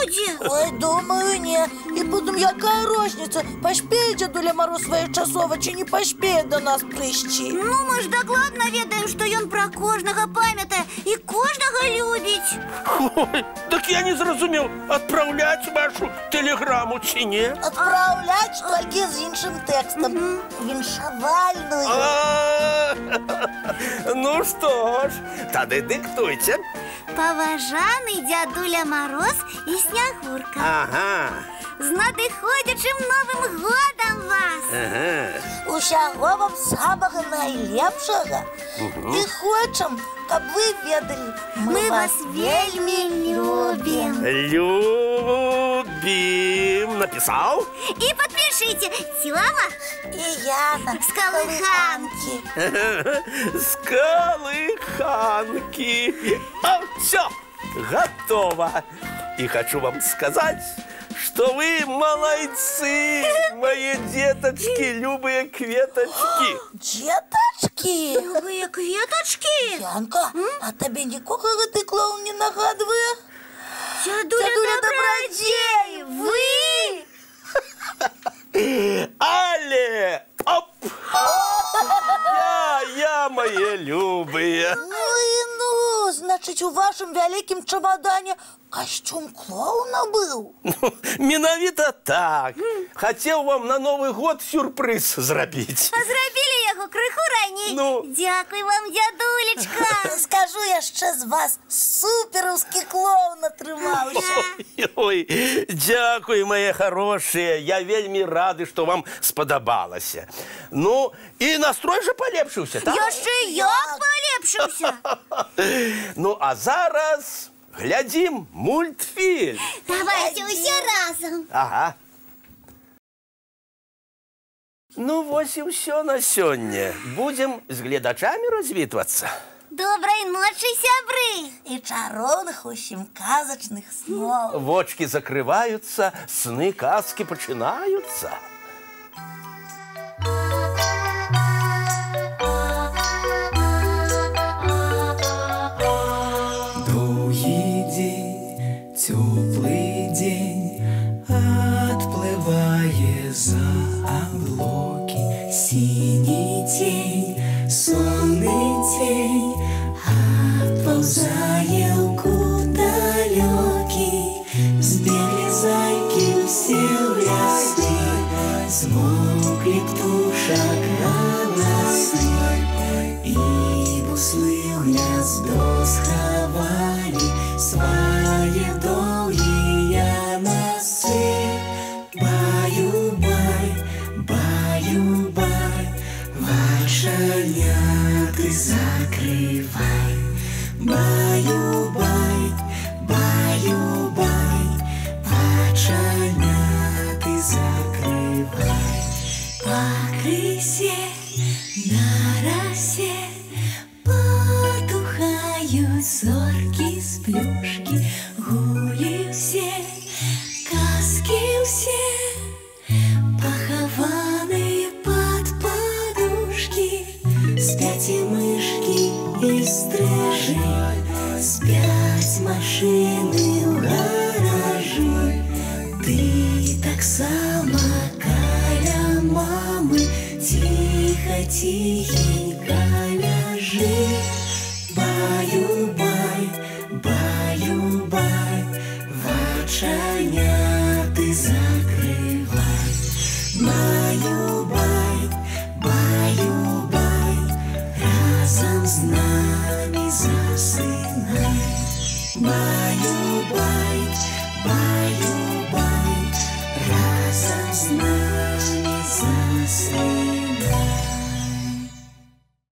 люди? Ой, думаю, не. І потім яка розниця, поспіє Дядуля Мороз своєчасово чи не поспіє до нас прийти? Ну, ми ж докладно ведаем, що ён про кожного пам'ятає і кожного любить. Ой, так я не зрозумів, відправляти вашу телеграму чи ні? Відправляти тільки з іншим текстом. Віншавальною. Ну що ж, тоді диктуйте. Поважаний Дядуля Мороз і Снягурка. Ага. З надиходячим Новим годом вас! Ага. Усяго вам самого найлепшого. І хочемо, щоб ви ведали, Ми вас вельми любим. Любим. Написал? І підпишіть Тьома І Яна з Колиханки. С Колыханки. Все, готово. И хочу вам сказать, что вы молодцы, мои деточки, любые кветочки. Діточки. Любые кветочки. Янка, а тобі нікого ти клоун не нагадує? Дядуля Добродей, ви? Але, оп! Я, мои любые. Ну, значить, у вашому великому чемодані костюм клоуна був? Менавіта так. Хотел вам на Новый год сюрприз зробити. А зробили його криху раніше. Ну. Дякую вам, дядулечка. Скажу, я ще з вас суперовський клоун отримався. Ой, дякую, мои хорошие. Я вельми рады, что вам сподобалося. Ну, и настрой же полепшився, так? Я ще як полепшився. Ну, а зараз глядім мультфільм. Давайте усі разом. Ага. Ну, ось і все на сёння. Будем з глядачами розвітуватися. Доброї ночі, сябри. І чаровних усім казочних снов. Вочки закриваються, сни казки починаються. Долгий день, теплый день, отплывая за облаки. Синий тень, сонный тень, отползая вглубь далекий. Сбегли зайки все в лесны, смолкли птушек голосы. И буслы в гнездо сховали свои долгие носы. Баю-бай, баю-бай, вошаняты закрывай. Баю-бай, баю-бай, вошаняты закрывай. По крысе на росе потухают зорки с плюшки. Гули все, казки все, похованные под подушки. Спят и мышки, и стрижи, спят машины в гаражи. Ты так само каля мамы, тихо-тихенько ляжи. Баю-бай, баю-бай, вочаняты закрывай. Баю-бай, баю-бай, разом с нами засынай. Баю-бай, баю-бай.